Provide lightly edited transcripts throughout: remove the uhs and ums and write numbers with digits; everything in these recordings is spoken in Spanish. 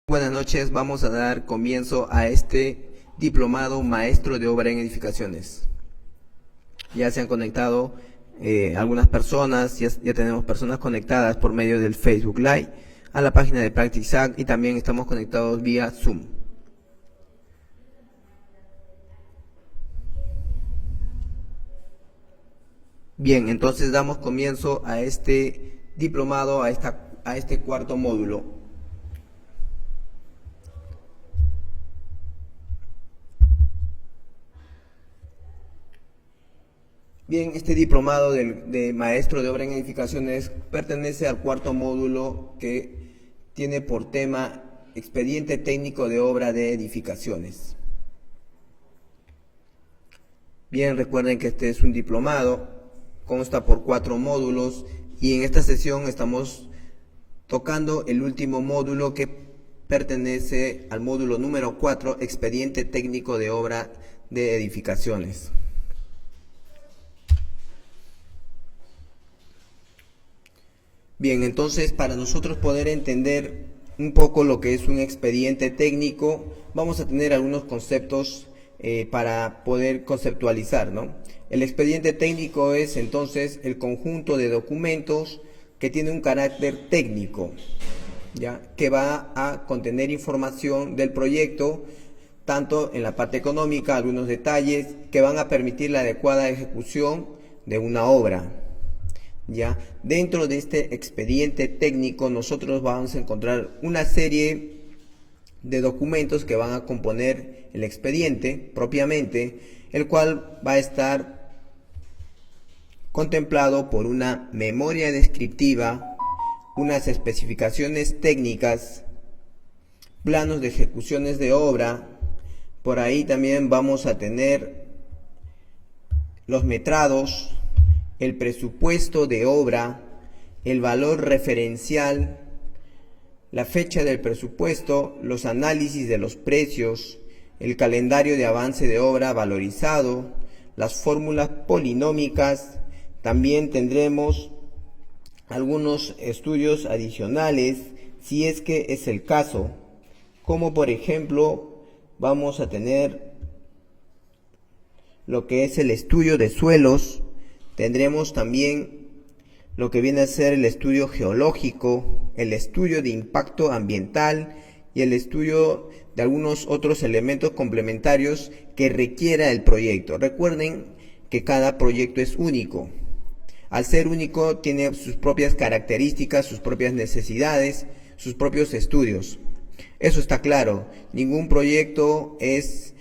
Buenas noches, vamos a dar comienzo a este diplomado maestro de obra en edificaciones. Ya se han conectado algunas personas, ya tenemos personas conectadas por medio del Facebook Live a la página de PracticSAC y también estamos conectados vía Zoom. Bien, entonces damos comienzo a este diplomado, a este cuarto módulo. Bien, este diplomado de maestro de obra en edificaciones pertenece al cuarto módulo que tiene por tema expediente técnico de obra de edificaciones. Bien, recuerden que este es un diplomado, consta por 4 módulos y en esta sesión estamos tocando el último módulo que pertenece al módulo número 4, expediente técnico de obra de edificaciones. Bien, entonces para nosotros poder entender un poco lo que es un expediente técnico, vamos a tener algunos conceptos para poder conceptualizar, ¿no? El expediente técnico es entonces el conjunto de documentos que tiene un carácter técnico, ¿ya? Que va a contener información del proyecto, tanto en la parte económica, algunos detalles que van a permitir la adecuada ejecución de una obra. ¿Ya? Dentro de este expediente técnico nosotros vamos a encontrar una serie de documentos que van a componer el expediente propiamente, el cual va a estar contemplado por una memoria descriptiva, unas especificaciones técnicas, planos de ejecuciones de obra. Por ahí también vamos a tener los metrados, el presupuesto de obra, el valor referencial, la fecha del presupuesto, los análisis de los precios, el calendario de avance de obra valorizado, las fórmulas polinómicas. También tendremos algunos estudios adicionales, si es que es el caso, como por ejemplo vamos a tener lo que es el estudio de suelos. Tendremos también lo que viene a ser el estudio geológico, el estudio de impacto ambiental y el estudio de algunos otros elementos complementarios que requiera el proyecto. Recuerden que cada proyecto es único. Al ser único tiene sus propias características, sus propias necesidades, sus propios estudios. Eso está claro. Ningún proyecto es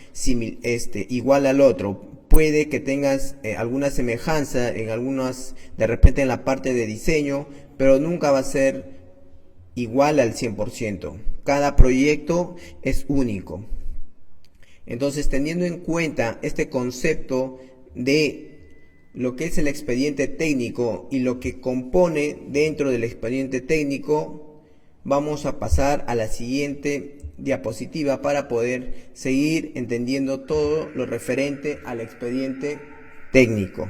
igual al otro. Puede que tengas alguna semejanza en algunas, de repente en la parte de diseño, pero nunca va a ser igual al 100%. Cada proyecto es único. Entonces, teniendo en cuenta este concepto de lo que es el expediente técnico y lo que compone dentro del expediente técnico, vamos a pasar a la siguiente diapositiva para poder seguir entendiendo todo lo referente al expediente técnico.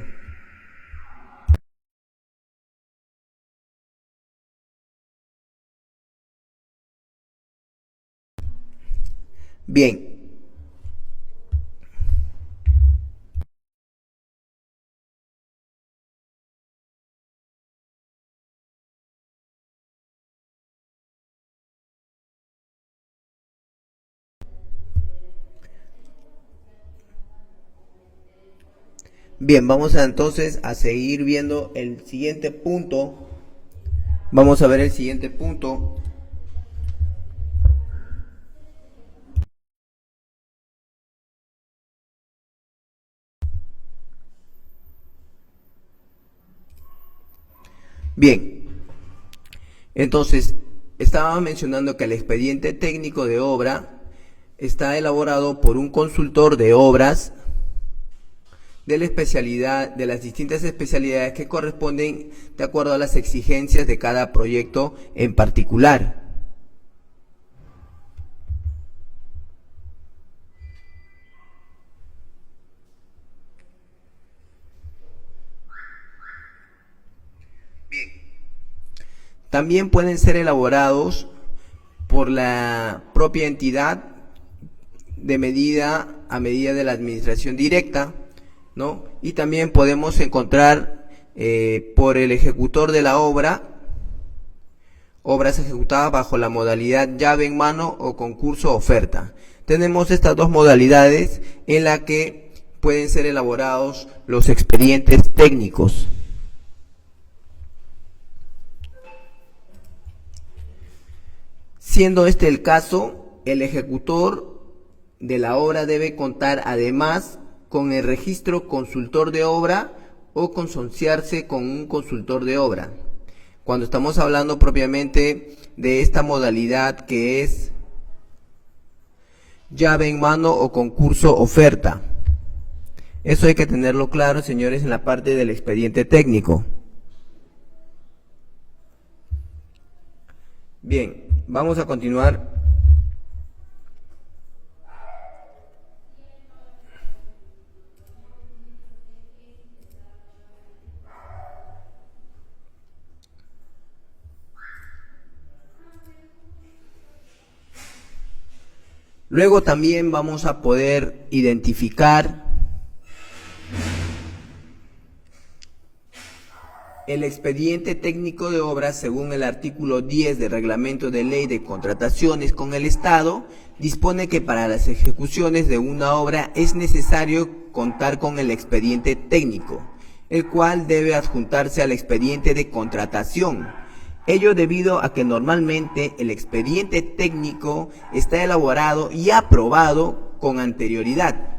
Bien. Bien, vamos entonces a seguir viendo el siguiente punto. Vamos a ver el siguiente punto. Bien, entonces estaba mencionando que el expediente técnico de obra está elaborado por un consultor de obras de la especialidad, de las distintas especialidades que corresponden de acuerdo a las exigencias de cada proyecto en particular. Bien. También pueden ser elaborados por la propia entidad a medida de la administración directa, ¿no? Y también podemos encontrar por el ejecutor de la obra, obras ejecutadas bajo la modalidad llave en mano o concurso oferta. Tenemos estas dos modalidades en la que pueden ser elaborados los expedientes técnicos. Siendo este el caso, el ejecutor de la obra debe contar además con el registro consultor de obra o consorciarse con un consultor de obra. Cuando estamos hablando propiamente de esta modalidad que es llave en mano o concurso oferta. Eso hay que tenerlo claro, señores, en la parte del expediente técnico. Bien, vamos a continuar. Luego también vamos a poder identificar el expediente técnico de obras según el artículo 10 del Reglamento de Ley de Contrataciones con el Estado. Dispone que para las ejecuciones de una obra es necesario contar con el expediente técnico, el cual debe adjuntarse al expediente de contratación. Ello debido a que normalmente el expediente técnico está elaborado y aprobado con anterioridad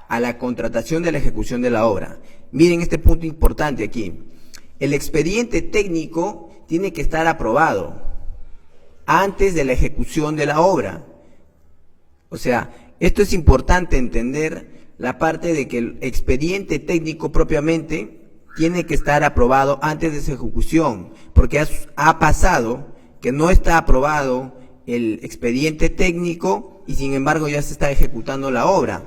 a la contratación de la ejecución de la obra. Miren este punto importante aquí. El expediente técnico tiene que estar aprobado antes de la ejecución de la obra. O sea, esto es importante entender la parte de que el expediente técnico propiamente tiene que estar aprobado antes de su ejecución, porque ha pasado que no está aprobado el expediente técnico y sin embargo ya se está ejecutando la obra.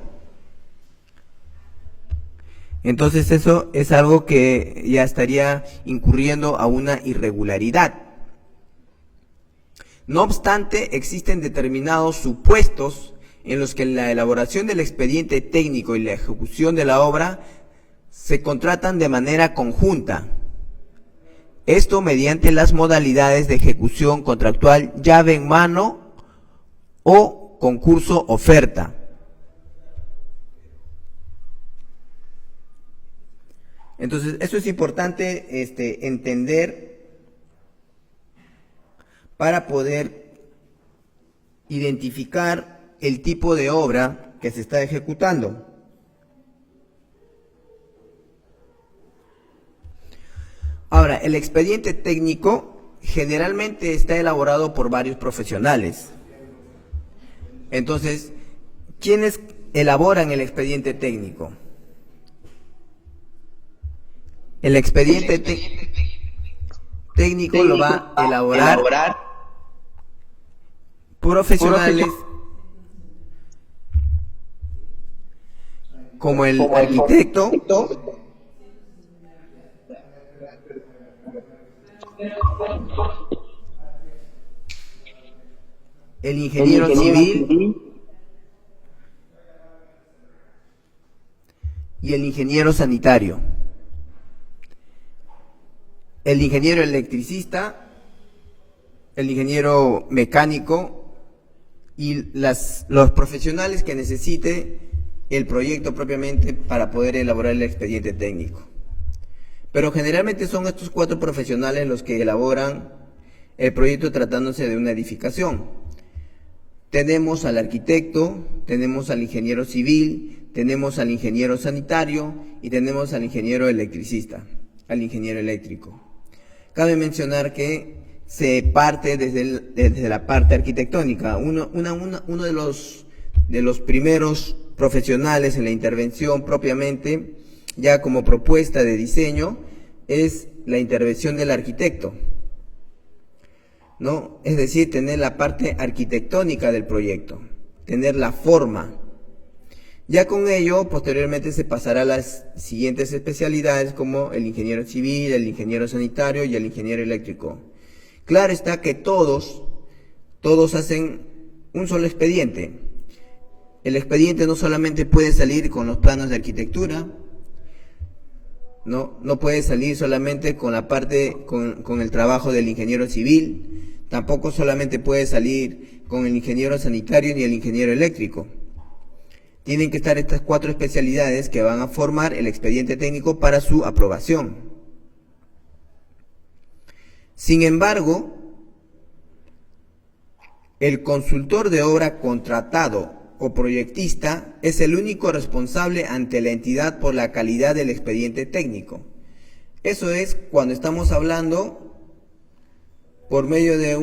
Entonces eso es algo que ya estaría incurriendo a una irregularidad. No obstante, existen determinados supuestos en los que la elaboración del expediente técnico y la ejecución de la obra se contratan de manera conjunta. Esto mediante las modalidades de ejecución contractual llave en mano o concurso oferta. Entonces, eso es importante entender para poder identificar el tipo de obra que se está ejecutando. Ahora, el expediente técnico generalmente está elaborado por varios profesionales. Entonces, ¿quiénes elaboran el expediente técnico? El expediente técnico lo va a elaborar profesionales como el arquitecto, el ingeniero civil y el ingeniero sanitario. El ingeniero electricista, el ingeniero mecánico y los profesionales que necesite el proyecto propiamente para poder elaborar el expediente técnico. Pero generalmente son estos 4 profesionales los que elaboran el proyecto tratándose de una edificación. Tenemos al arquitecto, tenemos al ingeniero civil, tenemos al ingeniero sanitario y tenemos al ingeniero electricista, al ingeniero eléctrico. Cabe mencionar que se parte desde la parte arquitectónica. Uno de los primeros profesionales en la intervención propiamente, ya como propuesta de diseño, es la intervención del arquitecto, ¿no? Es decir, tener la parte arquitectónica del proyecto, tener la forma. Ya con ello, posteriormente se pasará a las siguientes especialidades como el ingeniero civil, el ingeniero sanitario y el ingeniero eléctrico. Claro está que todos todos hacen un solo expediente. El expediente no solamente puede salir con los planos de arquitectura, no puede salir solamente con la parte, con el trabajo del ingeniero civil, tampoco solamente puede salir con el ingeniero sanitario ni el ingeniero eléctrico. Tienen que estar estas 4 especialidades que van a formar el expediente técnico para su aprobación. Sin embargo, el consultor de obra contratado o proyectista es el único responsable ante la entidad por la calidad del expediente técnico. Eso es cuando estamos hablando por medio de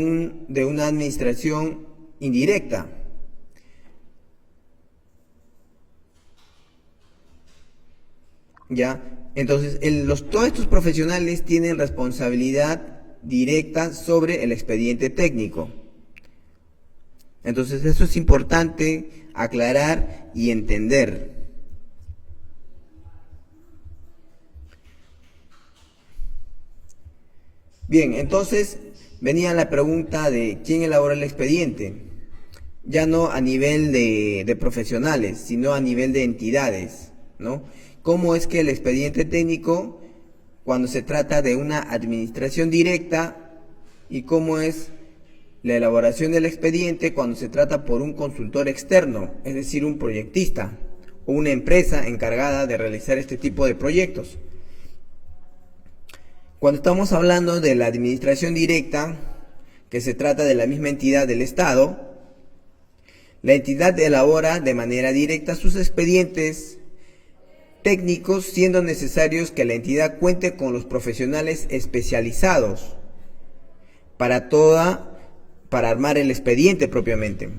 una administración indirecta. ¿Ya? Entonces, todos estos profesionales tienen responsabilidad directa sobre el expediente técnico. Entonces, eso es importante aclarar y entender. Bien, entonces venía la pregunta de quién elabora el expediente. Ya no a nivel de profesionales, sino a nivel de entidades, ¿no? ¿Cómo es que el expediente técnico, cuando se trata de una administración directa, y cómo es la elaboración del expediente cuando se trata por un consultor externo, es decir, un proyectista o una empresa encargada de realizar este tipo de proyectos? Cuando estamos hablando de la administración directa, que se trata de la misma entidad del Estado, la entidad elabora de manera directa sus expedientes técnicos, siendo necesarios que la entidad cuente con los profesionales especializados para armar el expediente propiamente,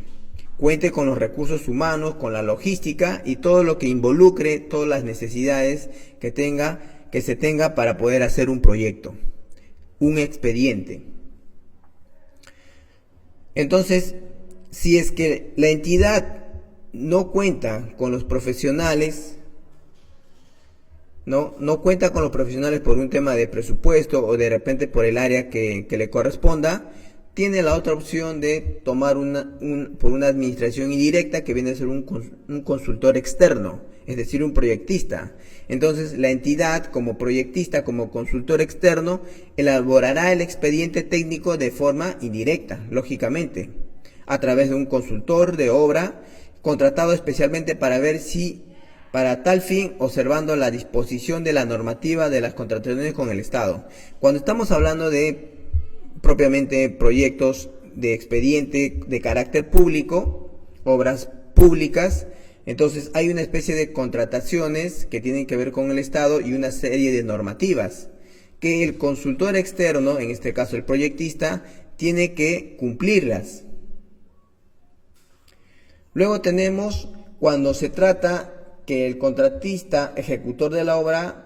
cuente con los recursos humanos, con la logística y todo lo que involucre todas las necesidades que se tenga para poder hacer un proyecto, un expediente. Entonces, si es que la entidad no cuenta con los profesionales, no cuenta con los profesionales por un tema de presupuesto o de repente por el área que le corresponda, tiene la otra opción de tomar por una administración indirecta, que viene a ser un consultor externo, es decir, un proyectista. Entonces, la entidad, como proyectista, como consultor externo, elaborará el expediente técnico de forma indirecta, lógicamente, a través de un consultor de obra contratado especialmente para tal fin, observando la disposición de la normativa de las contrataciones con el Estado. Cuando estamos hablando de propiamente proyectos de expediente de carácter público, obras públicas, entonces hay una especie de contrataciones que tienen que ver con el Estado y una serie de normativas que el consultor externo, en este caso el proyectista, tiene que cumplirlas. Luego tenemos cuando se trata que el contratista ejecutor de la obra,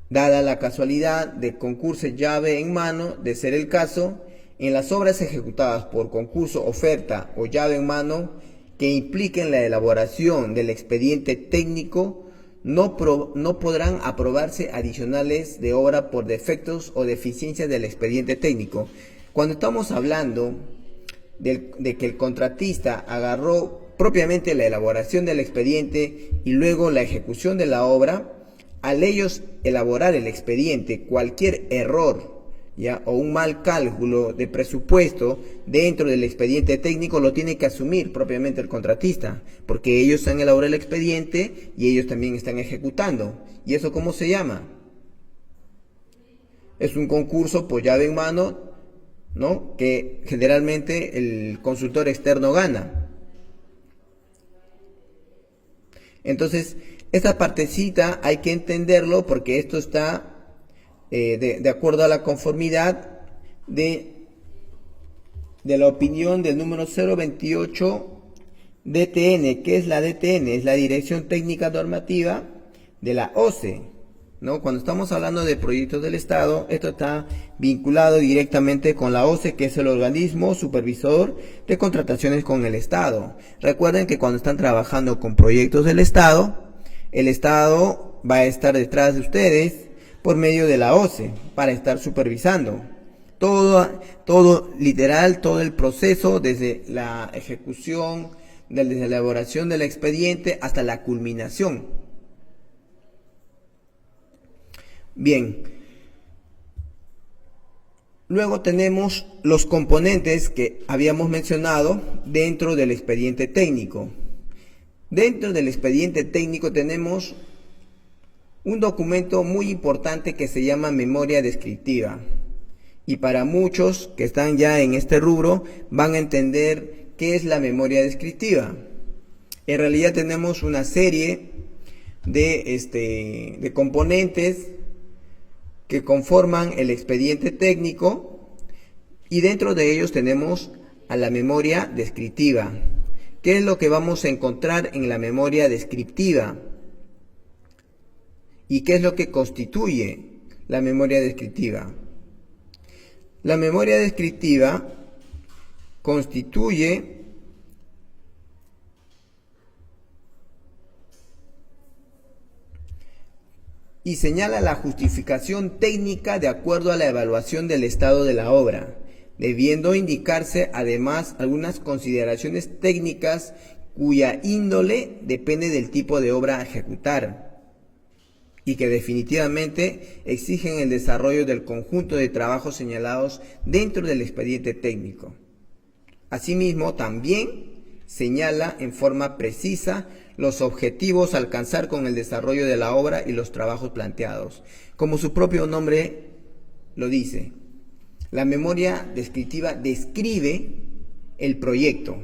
dada la casualidad de concurso llave en mano, de ser el caso, en las obras ejecutadas por concurso, oferta o llave en mano que impliquen la elaboración del expediente técnico, no podrán aprobarse adicionales de obra por defectos o deficiencias del expediente técnico. Cuando estamos hablando de que el contratista agarró propiamente la elaboración del expediente y luego la ejecución de la obra, al ellos elaborar el expediente, cualquier error o un mal cálculo de presupuesto dentro del expediente técnico lo tiene que asumir propiamente el contratista, porque ellos han elaborado el expediente y ellos también están ejecutando. ¿Y eso cómo se llama? Es un concurso por llave en mano, ¿no?, que generalmente el consultor externo gana. Entonces, esta partecita hay que entenderlo porque esto está de acuerdo a la conformidad de la opinión del número 028 DTN. ¿Qué es la DTN? Es la Dirección Técnica Normativa de la OCE, ¿no? Cuando estamos hablando de proyectos del Estado, esto está vinculado directamente con la OCE, que es el organismo supervisor de contrataciones con el Estado. Recuerden que cuando están trabajando con proyectos del Estado, el Estado va a estar detrás de ustedes por medio de la OCE para estar supervisando. todo literal, todo el proceso, desde la ejecución, desde la elaboración del expediente hasta la culminación. Bien. Luego tenemos los componentes que habíamos mencionado dentro del expediente técnico. Dentro del expediente técnico tenemos un documento muy importante que se llama memoria descriptiva. Y para muchos que están ya en este rubro van a entender qué es la memoria descriptiva. En realidad tenemos una serie de componentes que conforman el expediente técnico y dentro de ellos tenemos a la memoria descriptiva. ¿Qué es lo que vamos a encontrar en la memoria descriptiva? ¿Y qué es lo que constituye la memoria descriptiva? La memoria descriptiva constituye y señala la justificación técnica de acuerdo a la evaluación del estado de la obra, debiendo indicarse además algunas consideraciones técnicas cuya índole depende del tipo de obra a ejecutar y que definitivamente exigen el desarrollo del conjunto de trabajos señalados dentro del expediente técnico. Asimismo, también señala en forma precisa los objetivos a alcanzar con el desarrollo de la obra y los trabajos planteados. Como su propio nombre lo dice, la memoria descriptiva describe el proyecto,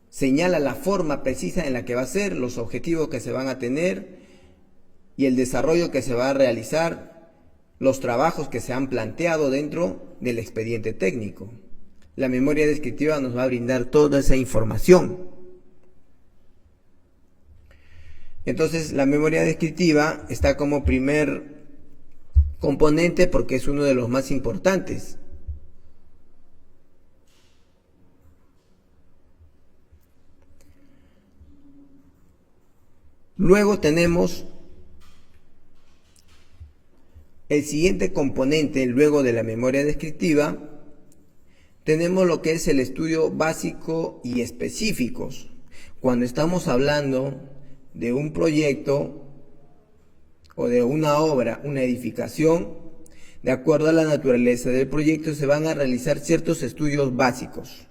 señala la forma precisa en la que va a ser, los objetivos que se van a tener y el desarrollo que se va a realizar, los trabajos que se han planteado dentro del expediente técnico. La memoria descriptiva nos va a brindar toda esa información. Entonces, la memoria descriptiva está como primer componente porque es uno de los más importantes. Luego tenemos el siguiente componente, luego de la memoria descriptiva, tenemos lo que es el estudio básico y específicos. Cuando estamos hablando de un proyecto o de una obra, una edificación, de acuerdo a la naturaleza del proyecto se van a realizar ciertos estudios básicos.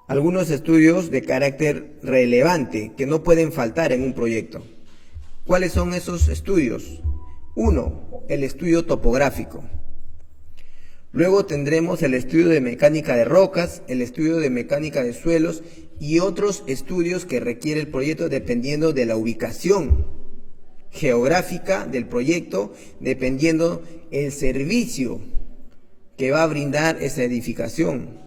Algunos estudios de carácter relevante que no pueden faltar en un proyecto. ¿Cuáles son esos estudios? 1. El estudio topográfico. Luego tendremos el estudio de mecánica de rocas, el estudio de mecánica de suelos y otros estudios que requiere el proyecto dependiendo de la ubicación geográfica del proyecto, dependiendo el servicio que va a brindar esa edificación.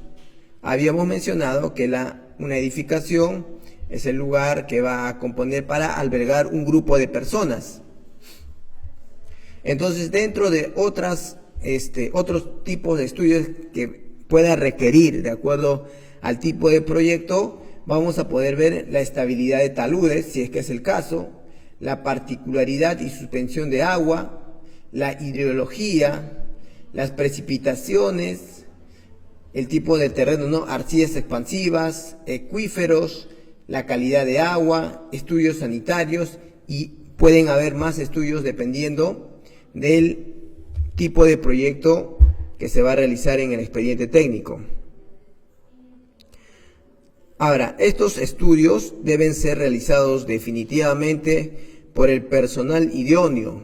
Habíamos mencionado que una edificación es el lugar que va a componer para albergar un grupo de personas. Entonces, dentro de otros tipos de estudios que pueda requerir de acuerdo al tipo de proyecto, vamos a poder ver la estabilidad de taludes, si es que es el caso, la particularidad y suspensión de agua, la hidrología, las precipitaciones, el tipo de terreno, ¿no? Arcillas expansivas, acuíferos, la calidad de agua, estudios sanitarios y pueden haber más estudios dependiendo del tipo de proyecto que se va a realizar en el expediente técnico. Ahora, estos estudios deben ser realizados definitivamente por el personal idóneo,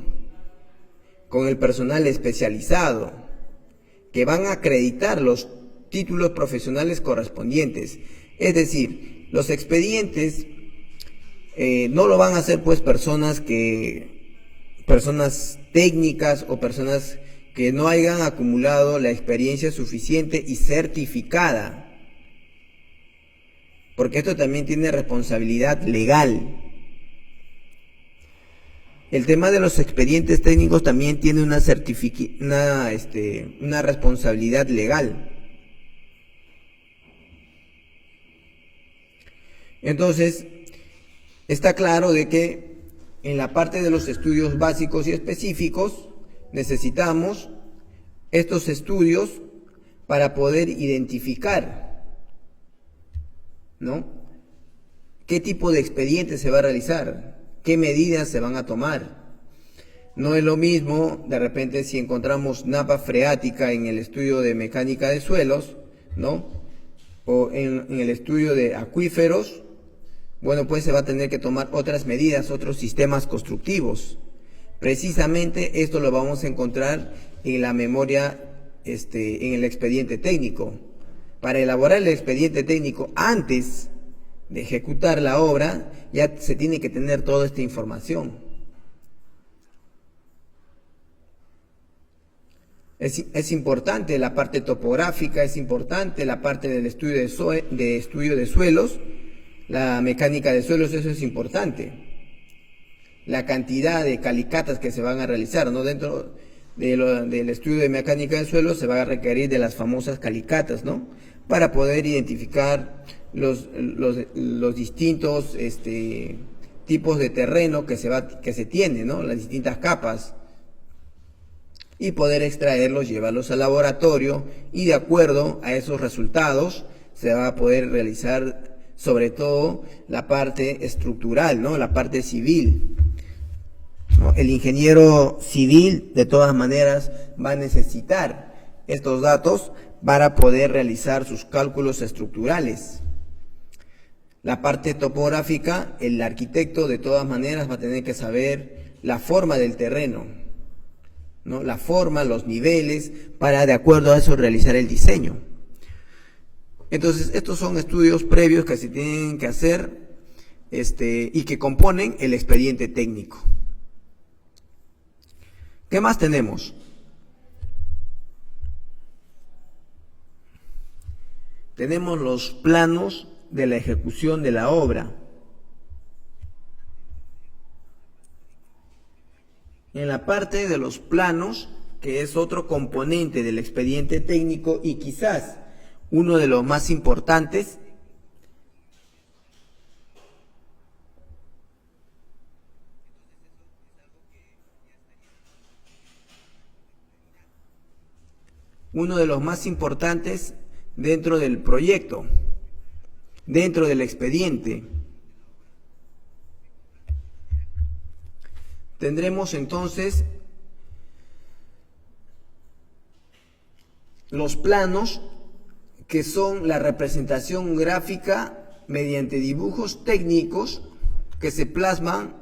con el personal especializado, que van a acreditar los títulos profesionales correspondientes. Es decir, los expedientes no lo van a hacer pues personas técnicas o personas que no hayan acumulado la experiencia suficiente y certificada, porque esto también tiene responsabilidad legal. El tema de los expedientes técnicos también tiene una responsabilidad legal. Entonces, está claro de que En la parte de los estudios básicos y específicos, necesitamos estos estudios para poder identificar, ¿no?, qué tipo de expediente se va a realizar, qué medidas se van a tomar. No es lo mismo, de repente, si encontramos napa freática en el estudio de mecánica de suelos, ¿no?, o en el estudio de acuíferos, bueno, pues se va a tener que tomar otras medidas, otros sistemas constructivos. Precisamente esto lo vamos a encontrar en la memoria, en el expediente técnico. Para elaborar el expediente técnico, antes de ejecutar la obra, ya se tiene que tener toda esta información. Es importante la parte topográfica, es importante la parte del estudio de suelos, la mecánica de suelos, eso es importante. La cantidad de calicatas que se van a realizar, ¿no? Dentro del estudio de mecánica de suelos se va a requerir de las famosas calicatas, ¿no?, para poder identificar los distintos tipos de terreno que se tiene, ¿no?, las distintas capas, y poder extraerlos, llevarlos al laboratorio, y de acuerdo a esos resultados se va a poder realizar sobre todo la parte estructural, ¿no?, la parte civil, ¿no? El ingeniero civil de todas maneras va a necesitar estos datos para poder realizar sus cálculos estructurales. La parte topográfica, el arquitecto de todas maneras va a tener que saber la forma del terreno, ¿no?, la forma, los niveles, para de acuerdo a eso realizar el diseño. Entonces, estos son estudios previos que se tienen que hacer y que componen el expediente técnico. ¿Qué más tenemos? Tenemos los planos de la ejecución de la obra. En la parte de los planos, que es otro componente del expediente técnico y quizás uno de los más importantes, dentro del proyecto, dentro del expediente. Tendremos entonces los planos, que son la representación gráfica mediante dibujos técnicos que se plasman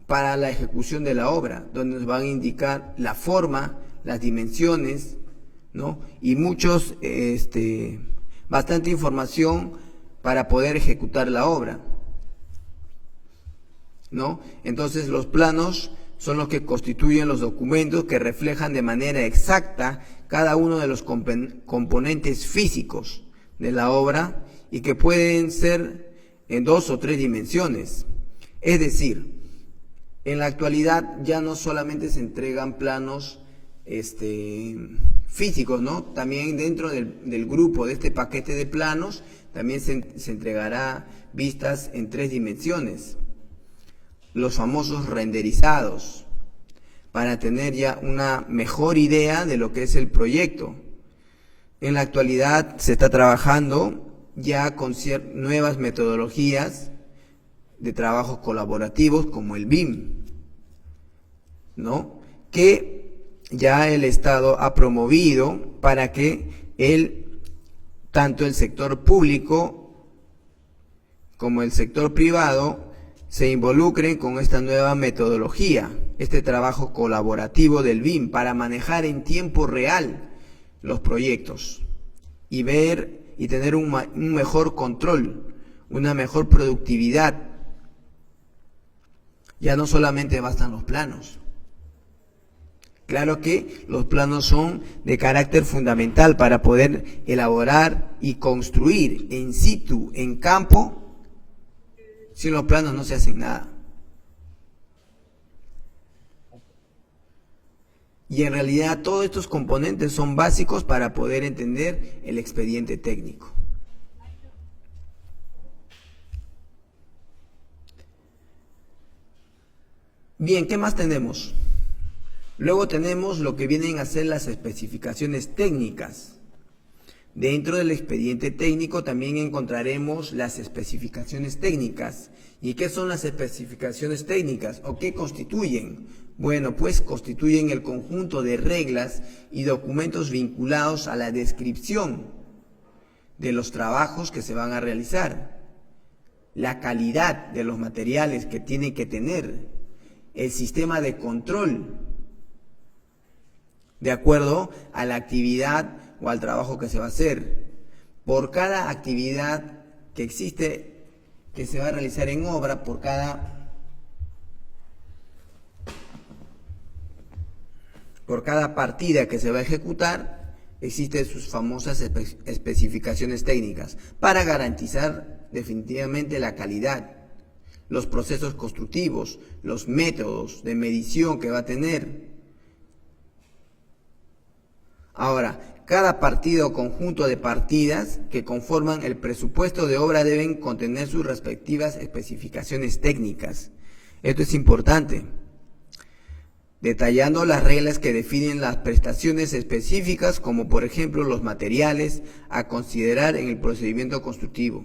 para la ejecución de la obra, donde nos van a indicar la forma, las dimensiones, ¿no?, y bastante información para poder ejecutar la obra, ¿no? Entonces, los planos son los que constituyen los documentos que reflejan de manera exacta cada uno de los componentes físicos de la obra, y que pueden ser en 2 o 3 dimensiones. Es decir, en la actualidad ya no solamente se entregan planos físicos, ¿no? También dentro del grupo de este paquete de planos también se entregará vistas en 3 dimensiones, los famosos renderizados, para tener ya una mejor idea de lo que es el proyecto. En la actualidad se está trabajando ya con nuevas metodologías de trabajos colaborativos como el BIM, ¿no?, que ya el Estado ha promovido para que tanto el sector público como el sector privado se involucren con esta nueva metodología, este trabajo colaborativo del BIM, para manejar en tiempo real los proyectos y ver y tener un mejor control, una mejor productividad. Ya no solamente bastan los planos. Claro que los planos son de carácter fundamental para poder elaborar y construir in situ, en campo. Sin los planos no se hace nada. Y en realidad todos estos componentes son básicos para poder entender el expediente técnico. Bien, ¿qué más tenemos? Luego tenemos lo que vienen a ser las especificaciones técnicas. Dentro del expediente técnico también encontraremos las especificaciones técnicas. ¿Y qué son las especificaciones técnicas? ¿O qué constituyen? Bueno, pues constituyen el conjunto de reglas y documentos vinculados a la descripción de los trabajos que se van a realizar, la calidad de los materiales que tienen que tener, el sistema de control, de acuerdo a la actividad o al trabajo que se va a hacer. Por cada actividad que existe, que se va a realizar en obra, por cada partida que se va a ejecutar, existen sus famosas especificaciones técnicas para garantizar definitivamente la calidad, los procesos constructivos, los métodos de medición que va a tener. Ahora, cada partida o conjunto de partidas que conforman el presupuesto de obra deben contener sus respectivas especificaciones técnicas. Esto es importante, detallando las reglas que definen las prestaciones específicas, como por ejemplo los materiales a considerar en el procedimiento constructivo.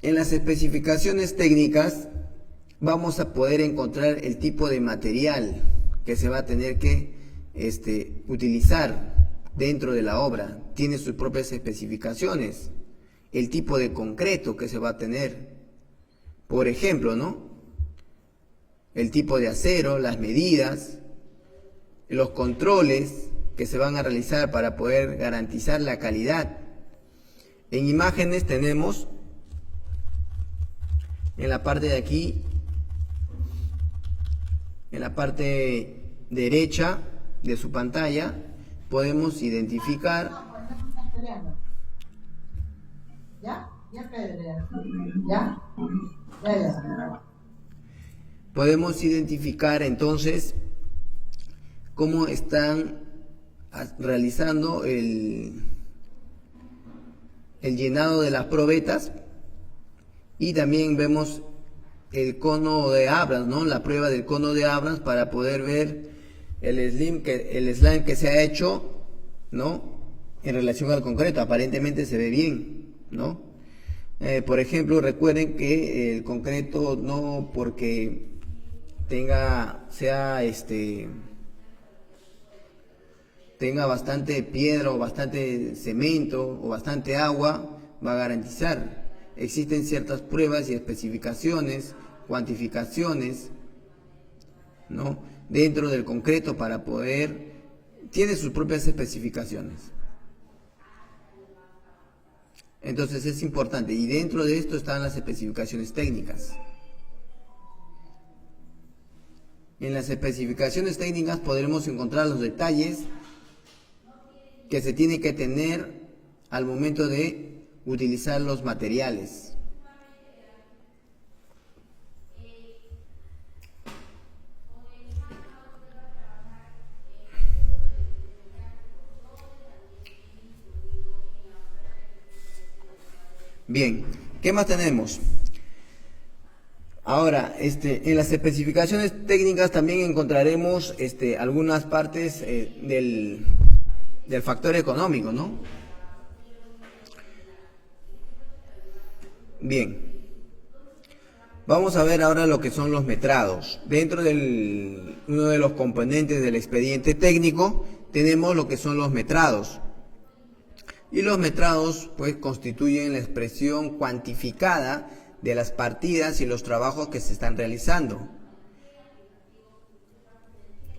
En las especificaciones técnicas vamos a poder encontrar el tipo de material que se va a tener que utilizar dentro de la obra. Tiene sus propias especificaciones, el tipo de concreto que se va a tener, por ejemplo, ¿no? El tipo de acero, las medidas, los controles que se van a realizar para poder garantizar la calidad. En imágenes tenemos, en la parte de aquí, en la parte derecha de su pantalla, podemos identificar entonces cómo están realizando el llenado de las probetas, y también vemos el cono de Abrams, ¿no? La prueba del cono de Abrams para poder ver el slime que se ha hecho, ¿no? En relación al concreto. Aparentemente se ve bien, ¿no? Por ejemplo, recuerden que el concreto no porque tenga bastante piedra o bastante cemento o bastante agua va a garantizar. Existen ciertas pruebas y especificaciones, cuantificaciones, ¿no? Dentro del concreto para poder, tiene sus propias especificaciones. Entonces es importante, y dentro de esto están las especificaciones técnicas. En las especificaciones técnicas podremos encontrar los detalles que se tiene que tener al momento de utilizar los materiales. Bien, ¿qué más tenemos? Ahora, en las especificaciones técnicas también encontraremos algunas partes del factor económico, ¿no? Bien, vamos a ver ahora lo que son los metrados. Dentro de uno de los componentes del expediente técnico tenemos lo que son los metrados. Y los metrados pues constituyen la expresión cuantificada de las partidas y los trabajos que se están realizando,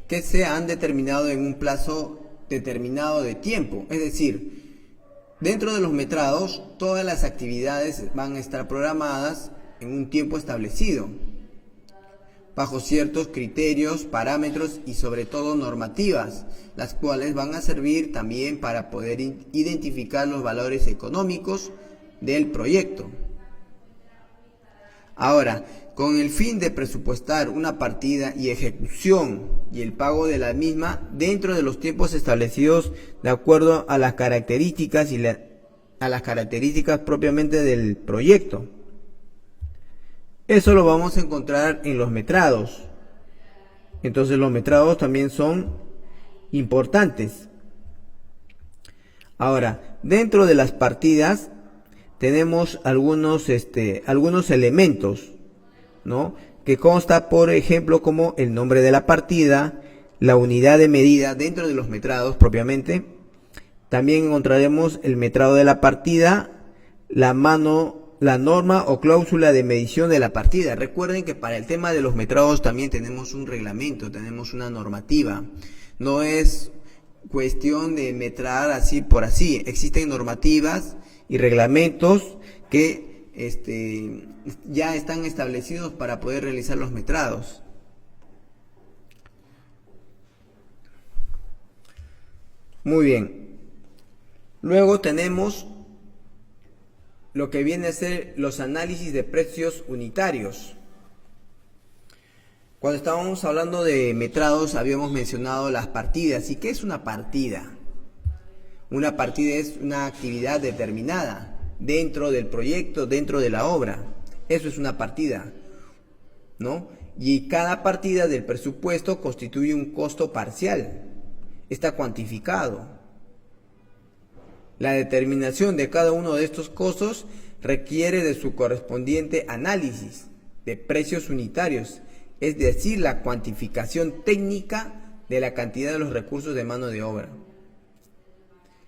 que se han determinado en un plazo determinado de tiempo. Es decir, dentro de los metrados todas las actividades van a estar programadas en un tiempo establecido, bajo ciertos criterios, parámetros y sobre todo normativas, las cuales van a servir también para poder identificar los valores económicos del proyecto. Ahora, con el fin de presupuestar una partida y ejecución y el pago de la misma dentro de los tiempos establecidos de acuerdo a las características a las características propiamente del proyecto. Eso lo vamos a encontrar en los metrados. Entonces los metrados también son importantes. Ahora, dentro de las partidas tenemos algunos elementos, ¿no? Que consta, por ejemplo, como el nombre de la partida, la unidad de medida dentro de los metrados propiamente. También encontraremos el metrado de la partida, la norma o cláusula de medición de la partida. Recuerden que para el tema de los metrados también tenemos un reglamento, tenemos una normativa. No es cuestión de metrar así por así. Existen normativas y reglamentos que ya están establecidos para poder realizar los metrados. Muy bien. Luego tenemos lo que viene a ser los análisis de precios unitarios. Cuando estábamos hablando de metrados habíamos mencionado las partidas. ¿Y qué es una partida? Una partida es una actividad determinada dentro del proyecto, dentro de la obra. Eso es una partida, ¿no? Y cada partida del presupuesto constituye un costo parcial. Está cuantificado. La determinación de cada uno de estos costos requiere de su correspondiente análisis de precios unitarios, es decir, la cuantificación técnica de la cantidad de los recursos de mano de obra.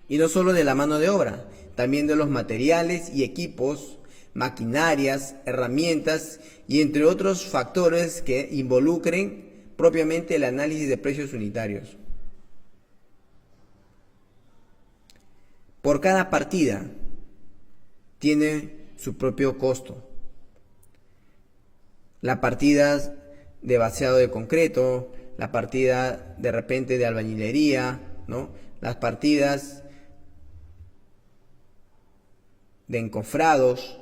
Y no solo de la mano de obra, también de los materiales y equipos, maquinarias, herramientas y entre otros factores que involucren propiamente el análisis de precios unitarios. Por cada partida tiene su propio costo. La partida de vaciado de concreto, la partida de repente de albañilería, ¿no? Las partidas de encofrados,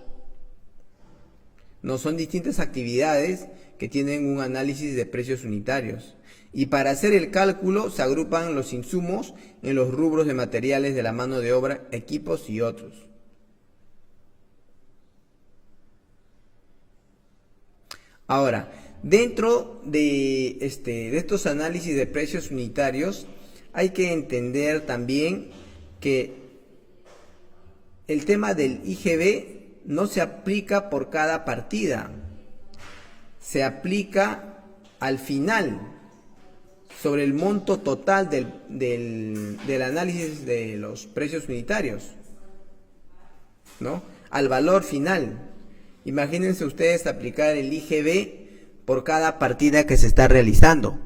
no son distintas actividades que tienen un análisis de precios unitarios. Y para hacer el cálculo se agrupan los insumos en los rubros de materiales de la mano de obra, equipos y otros. Ahora, dentro de estos análisis de precios unitarios hay que entender también que el tema del IGB no se aplica por cada partida, se aplica al final, sobre el monto total del análisis de los precios unitarios, ¿no? Al valor final. Imagínense ustedes aplicar el IGB por cada partida que se está realizando.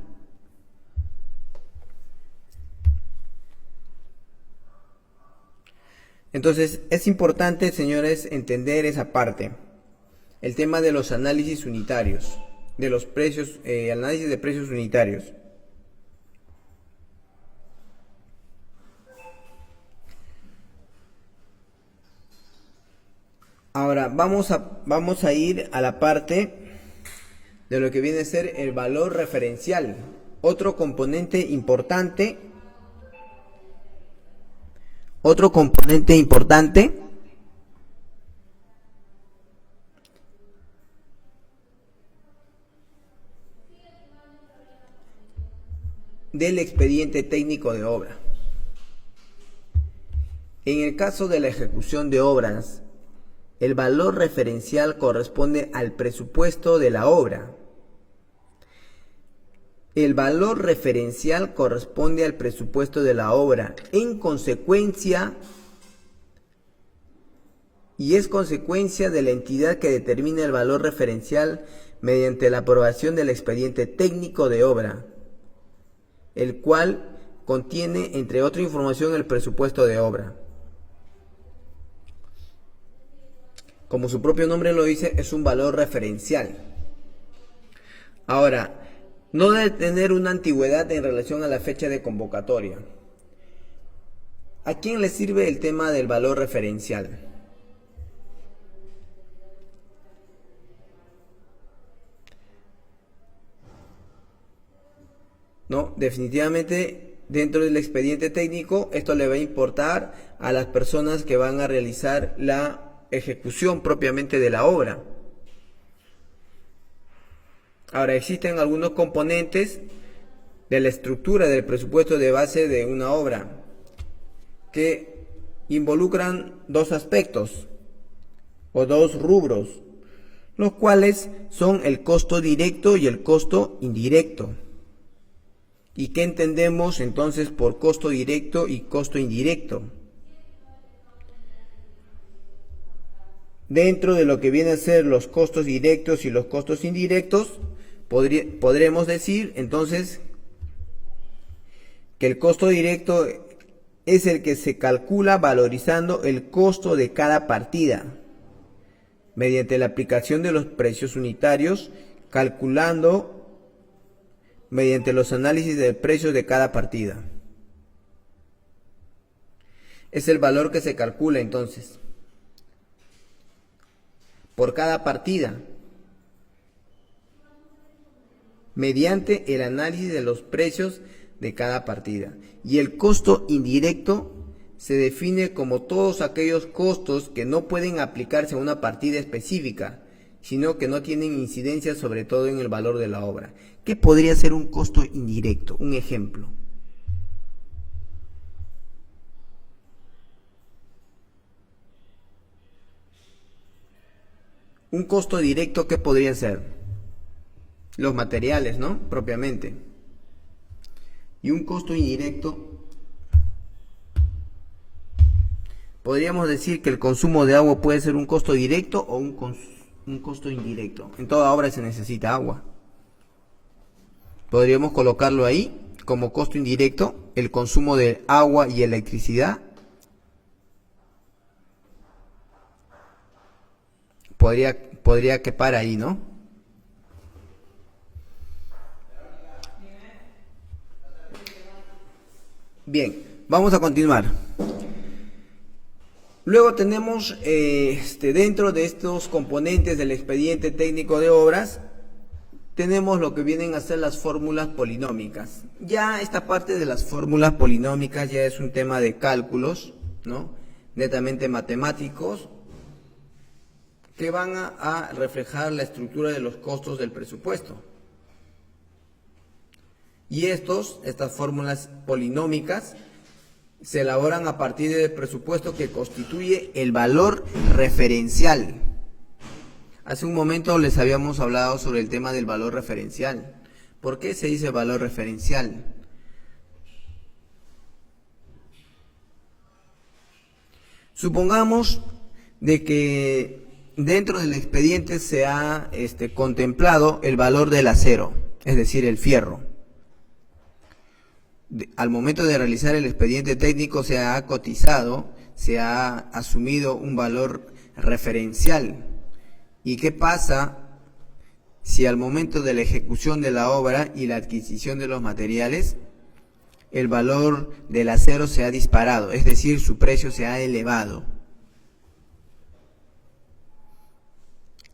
Entonces, es importante, señores, entender esa parte. El tema de los análisis unitarios, de los precios, análisis de precios unitarios. Ahora vamos a ir a la parte de lo que viene a ser el valor referencial, otro componente importante del expediente técnico de obra. En el caso de la ejecución de obras, el valor referencial corresponde al presupuesto de la obra. El valor referencial corresponde al presupuesto de la obra. En consecuencia, y es consecuencia de la entidad que determina el valor referencial mediante la aprobación del expediente técnico de obra, el cual contiene, entre otra información, el presupuesto de obra. Como su propio nombre lo dice, es un valor referencial. Ahora, no debe tener una antigüedad en relación a la fecha de convocatoria. ¿A quién le sirve el tema del valor referencial? No, definitivamente dentro del expediente técnico esto le va a importar a las personas que van a realizar la ejecución propiamente de la obra. Ahora, existen algunos componentes de la estructura del presupuesto de base de una obra que involucran dos aspectos o dos rubros, los cuales son el costo directo y el costo indirecto. ¿Y qué entendemos entonces por costo directo y costo indirecto? Dentro de lo que viene a ser los costos directos y los costos indirectos, podremos decir entonces que el costo directo es el que se calcula valorizando el costo de cada partida mediante la aplicación de los precios unitarios, calculando mediante los análisis de precios de cada partida. Es el valor que se calcula entonces por cada partida mediante el análisis de los precios de cada partida. Y el costo indirecto se define como todos aquellos costos que no pueden aplicarse a una partida específica, sino que no tienen incidencia sobre todo en el valor de la obra. ¿Qué podría ser un costo indirecto? Un ejemplo. Un costo directo, ¿qué podría ser? Los materiales, ¿no? Propiamente. Y un costo indirecto, podríamos decir que el consumo de agua puede ser un costo directo o un costo indirecto. En toda obra se necesita agua. Podríamos colocarlo ahí como costo indirecto, el consumo de agua y electricidad. Podría quepar ahí, ¿no? Bien, vamos a continuar. Luego tenemos dentro de estos componentes del expediente técnico de obras, tenemos lo que vienen a ser las fórmulas polinómicas. Ya esta parte de las fórmulas polinómicas ya es un tema de cálculos, ¿no? Netamente matemáticos, que van a reflejar la estructura de los costos del presupuesto. Y estas fórmulas polinómicas se elaboran a partir del presupuesto que constituye el valor referencial. Hace un momento les habíamos hablado sobre el tema del valor referencial. ¿Por qué se dice valor referencial? Supongamos de que dentro del expediente se ha contemplado el valor del acero, es decir, el fierro. Al momento de realizar el expediente técnico se ha cotizado, se ha asumido un valor referencial. ¿Y qué pasa si al momento de la ejecución de la obra y la adquisición de los materiales, el valor del acero se ha disparado, es decir, su precio se ha elevado?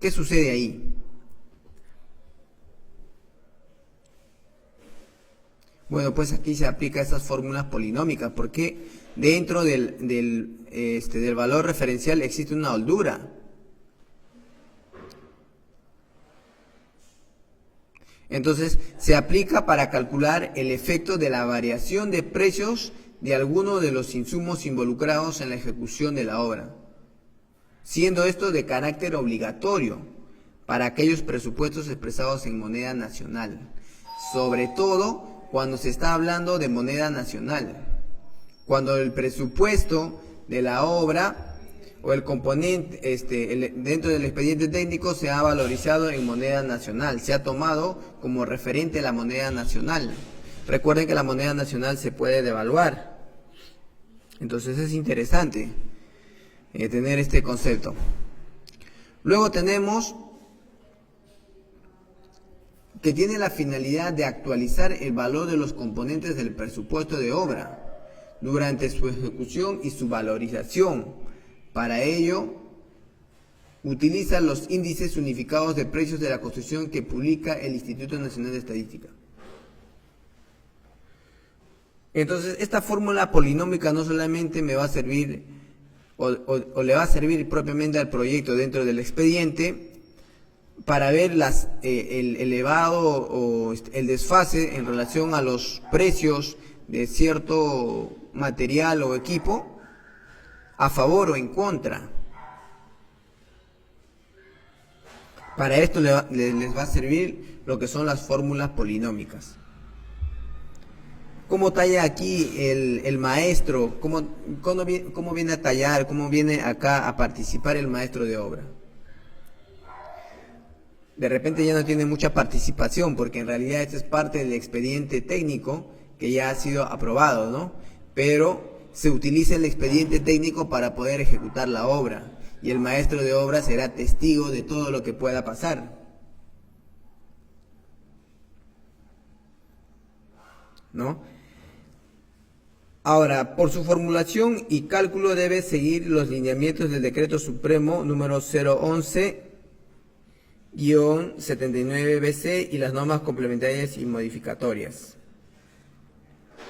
¿Qué sucede ahí? Bueno, pues aquí se aplica estas fórmulas polinómicas, porque dentro del valor referencial existe una holdura. Entonces, se aplica para calcular el efecto de la variación de precios de alguno de los insumos involucrados en la ejecución de la obra, siendo esto de carácter obligatorio para aquellos presupuestos expresados en moneda nacional, sobre todo cuando se está hablando de moneda nacional, cuando el presupuesto de la obra o el componente dentro del expediente técnico se ha valorizado en moneda nacional, se ha tomado como referente la moneda nacional. Recuerden que la moneda nacional se puede devaluar, entonces es interesante tener este concepto. Luego tenemos que tiene la finalidad de actualizar el valor de los componentes del presupuesto de obra durante su ejecución y su valorización. Para ello, utiliza los índices unificados de precios de la construcción que publica el Instituto Nacional de Estadística. Entonces, esta fórmula polinómica no solamente me va a servir o le va a servir propiamente al proyecto dentro del expediente, para ver el elevado o el desfase en relación a los precios de cierto material o equipo, a favor o en contra. Para esto les va a servir lo que son las fórmulas polinómicas. ¿Cómo talla aquí el maestro? ¿Cómo viene a tallar? ¿Cómo viene acá a participar el maestro de obra? De repente ya no tiene mucha participación, porque en realidad este es parte del expediente técnico que ya ha sido aprobado, ¿no? Pero se utiliza el expediente técnico para poder ejecutar la obra, y el maestro de obra será testigo de todo lo que pueda pasar, ¿no? Ahora, por su formulación y cálculo debe seguir los lineamientos del Decreto Supremo número 011-79-BC y las normas complementarias y modificatorias.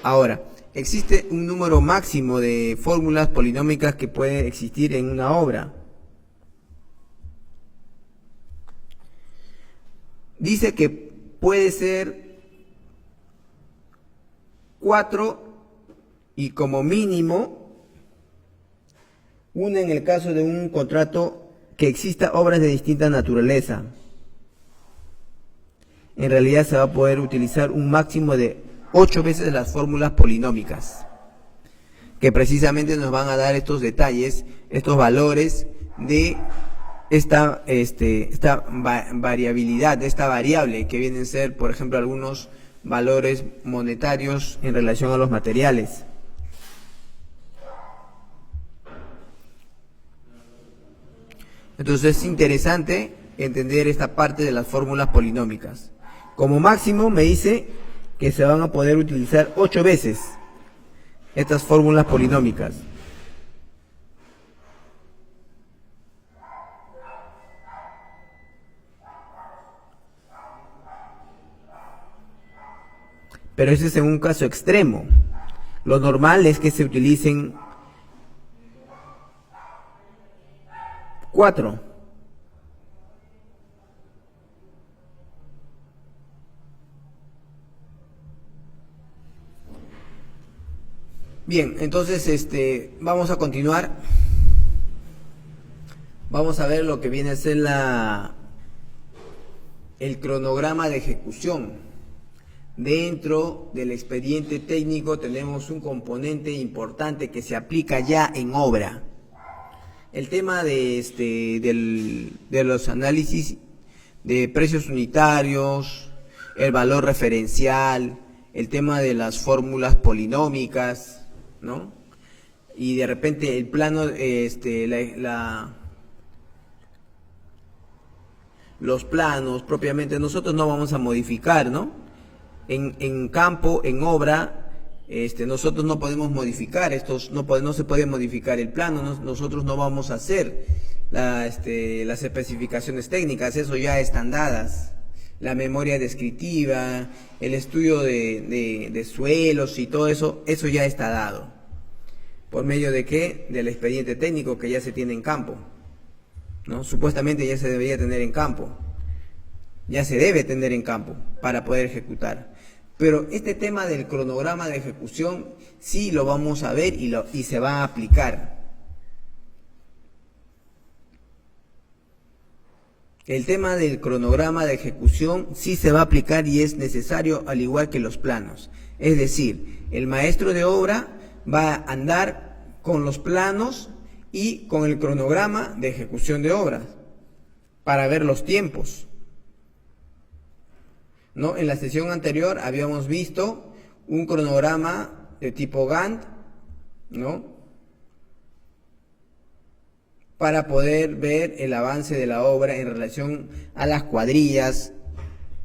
Ahora, existe un número máximo de fórmulas polinómicas que puede existir en una obra. Dice que puede ser 4 y como mínimo una en el caso de un contrato que exista obras de distinta naturaleza. En realidad se va a poder utilizar un máximo de 8 veces las fórmulas polinómicas, que precisamente nos van a dar estos detalles, estos valores de esta variabilidad, de esta variable que vienen a ser, por ejemplo, algunos valores monetarios en relación a los materiales. Entonces es interesante entender esta parte de las fórmulas polinómicas. Como máximo me dice que se van a poder utilizar 8 veces estas fórmulas polinómicas. Pero ese es en un caso extremo. Lo normal es que se utilicen 4. Bien, entonces vamos a continuar. Vamos a ver lo que viene a ser el cronograma de ejecución. Dentro del expediente técnico tenemos un componente importante que se aplica ya en obra. El tema de los análisis de precios unitarios, el valor referencial, el tema de las fórmulas polinómicas, ¿no? Y de repente el plano, los planos propiamente nosotros no vamos a modificar, ¿no? En campo, en obra, nosotros no podemos modificar no se puede modificar el plano, nosotros no vamos a hacer las especificaciones técnicas, eso ya están dadas. La memoria descriptiva, el estudio de suelos y todo eso ya está dado. ¿Por medio de qué? Del expediente técnico que ya se tiene en campo, ¿no? Supuestamente ya se debería tener en campo, ya se debe tener en campo para poder ejecutar. Pero este tema del cronograma de ejecución sí lo vamos a ver y se va a aplicar. El tema del cronograma de ejecución sí se va a aplicar y es necesario, al igual que los planos. Es decir, el maestro de obra va a andar con los planos y con el cronograma de ejecución de obras para ver los tiempos, ¿no? En la sesión anterior habíamos visto un cronograma de tipo Gantt, ¿no? Para poder ver el avance de la obra en relación a las cuadrillas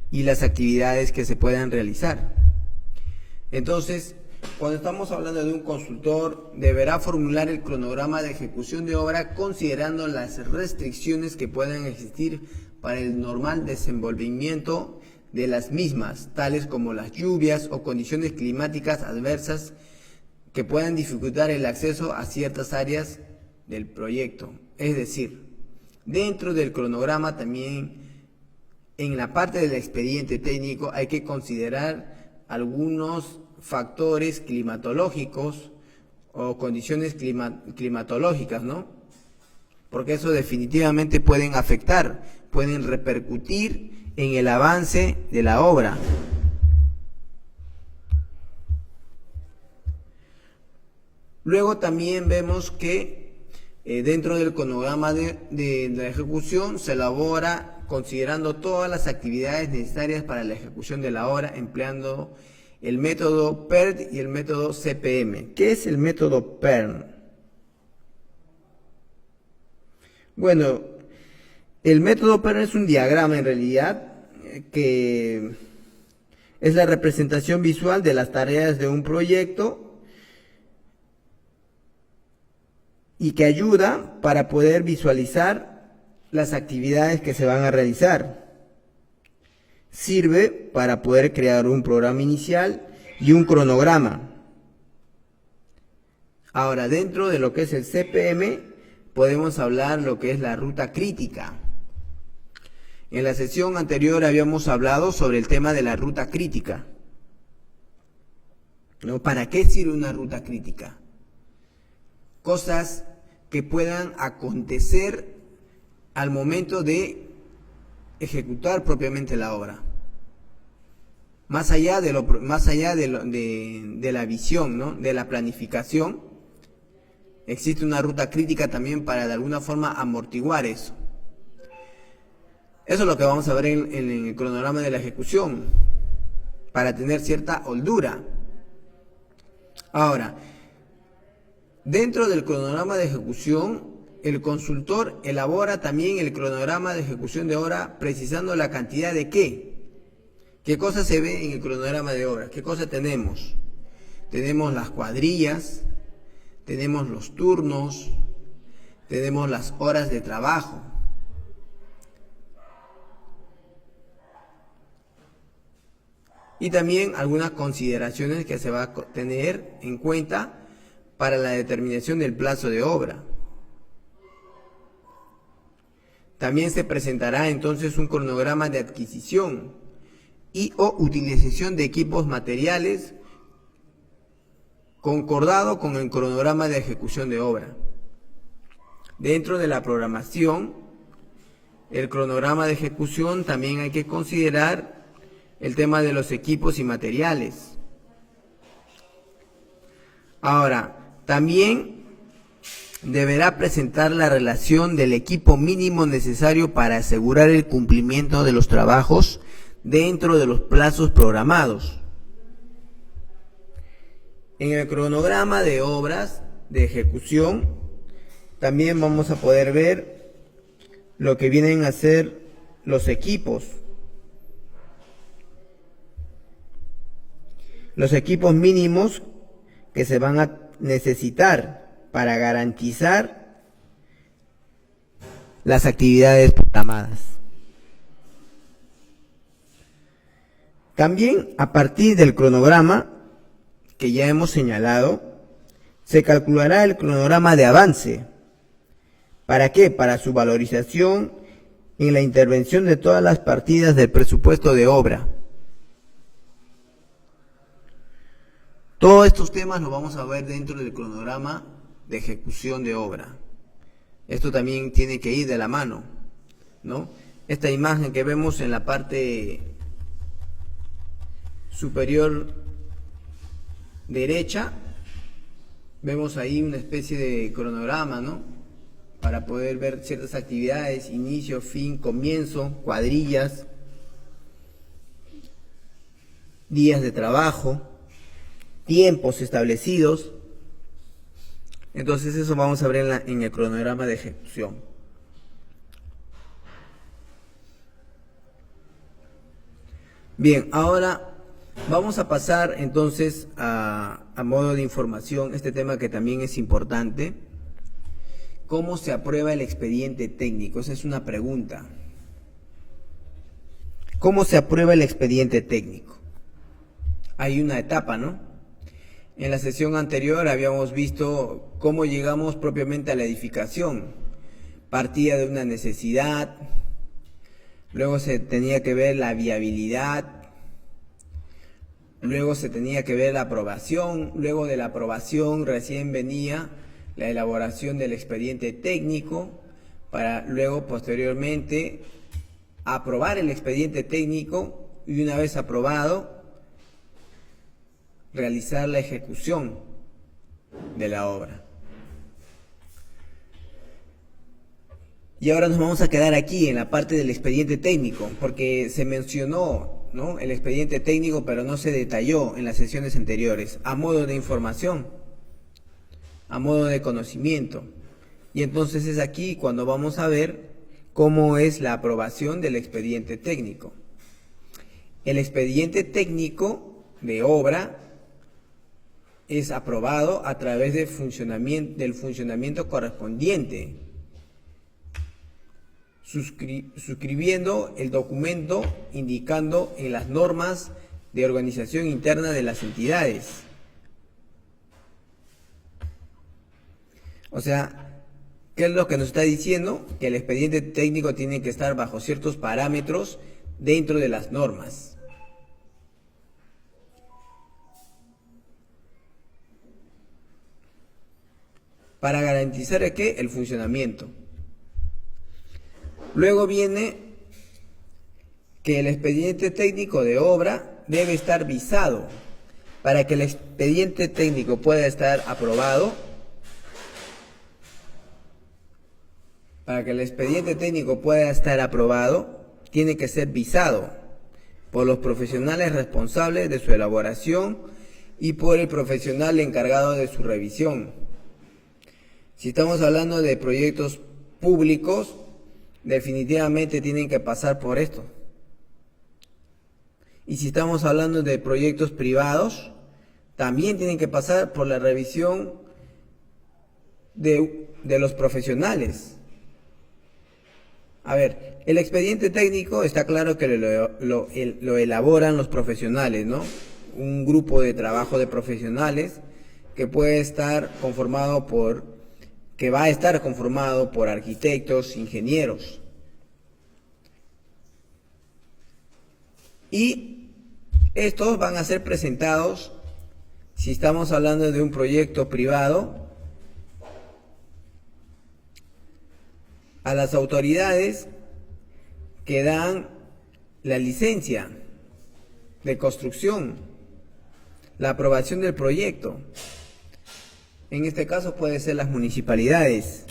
y las actividades que se puedan realizar. Entonces, cuando estamos hablando de un consultor, deberá formular el cronograma de ejecución de obra considerando las restricciones que puedan existir para el normal desenvolvimiento de las mismas, tales como las lluvias o condiciones climáticas adversas que puedan dificultar el acceso a ciertas áreas del proyecto. Es decir, dentro del cronograma también en la parte del expediente técnico hay que considerar algunos factores climatológicos o condiciones climatológicas, ¿no? Porque eso definitivamente pueden afectar, pueden repercutir en el avance de la obra. Luego también vemos que dentro del cronograma de la ejecución se elabora considerando todas las actividades necesarias para la ejecución de la obra empleando el método PERT y el método CPM. ¿Qué es el método PERT? Bueno, el método PERT es un diagrama en realidad que es la representación visual de las tareas de un proyecto y que ayuda para poder visualizar las actividades que se van a realizar. Sirve para poder crear un programa inicial y un cronograma. Ahora, dentro de lo que es el CPM, podemos hablar lo que es la ruta crítica. En la sesión anterior habíamos hablado sobre el tema de la ruta crítica, ¿no? ¿Para qué sirve una ruta crítica? Cosas que puedan acontecer al momento de ejecutar propiamente la obra. Más allá de la visión, ¿no? De la planificación, existe una ruta crítica también para de alguna forma amortiguar eso. Eso es lo que vamos a ver en el cronograma de la ejecución, para tener cierta holdura. Ahora, dentro del cronograma de ejecución, el consultor elabora también el cronograma de ejecución de obra precisando la cantidad de qué. ¿Qué cosa se ve en el cronograma de obra? ¿Qué cosa tenemos? Tenemos las cuadrillas, tenemos los turnos, tenemos las horas de trabajo. Y también algunas consideraciones que se va a tener en cuenta para la determinación del plazo de obra. También se presentará entonces un cronograma de adquisición y o utilización de equipos materiales concordado con el cronograma de ejecución de obra. Dentro de la programación, el cronograma de ejecución también hay que considerar el tema de los equipos y materiales. Ahora, también deberá presentar la relación del equipo mínimo necesario para asegurar el cumplimiento de los trabajos dentro de los plazos programados. En el cronograma de obras de ejecución también vamos a poder ver lo que vienen a ser los equipos. Los equipos mínimos que se van a necesitar para garantizar las actividades programadas. También a partir del cronograma que ya hemos señalado, se calculará el cronograma de avance. ¿Para qué? Para su valorización en la intervención de todas las partidas del presupuesto de obra. Todos estos temas los vamos a ver dentro del cronograma de ejecución de obra. Esto también tiene que ir de la mano, ¿no? Esta imagen que vemos en la parte superior derecha, vemos ahí una especie de cronograma, ¿no? Para poder ver ciertas actividades, inicio, fin, comienzo, cuadrillas, días de trabajo, tiempos establecidos. Entonces eso vamos a ver en el cronograma de ejecución. Bien, ahora vamos a pasar entonces a modo de información este tema que también es importante. ¿Cómo se aprueba el expediente técnico? Esa es una pregunta. ¿Cómo se aprueba el expediente técnico? Hay una etapa, ¿no? En la sesión anterior habíamos visto cómo llegamos propiamente a la edificación. Partía de una necesidad, luego se tenía que ver la viabilidad, luego se tenía que ver la aprobación, luego de la aprobación recién venía la elaboración del expediente técnico, para luego posteriormente aprobar el expediente técnico y una vez aprobado realizar la ejecución de la obra. Y ahora nos vamos a quedar aquí en la parte del expediente técnico, porque se mencionó, ¿no?, el expediente técnico, pero no se detalló en las sesiones anteriores, a modo de información, a modo de conocimiento. Y entonces es aquí cuando vamos a ver cómo es la aprobación del expediente técnico. El expediente técnico de obra es aprobado a través del funcionamiento correspondiente, suscribiendo el documento indicando en las normas de organización interna de las entidades. O sea, ¿qué es lo que nos está diciendo? Que el expediente técnico tiene que estar bajo ciertos parámetros dentro de las normas. Para garantizar el funcionamiento. Luego viene que el expediente técnico de obra debe estar visado. Para que el expediente técnico pueda estar aprobado, tiene que ser visado por los profesionales responsables de su elaboración y por el profesional encargado de su revisión. Si estamos hablando de proyectos públicos, definitivamente tienen que pasar por esto. Y si estamos hablando de proyectos privados, también tienen que pasar por la revisión de los profesionales. A ver, el expediente técnico está claro que lo elaboran los profesionales, ¿no? Un grupo de trabajo de profesionales que va a estar conformado por arquitectos, ingenieros. Y estos van a ser presentados, si estamos hablando de un proyecto privado, a las autoridades que dan la licencia de construcción, la aprobación del proyecto. En este caso puede ser las municipalidades.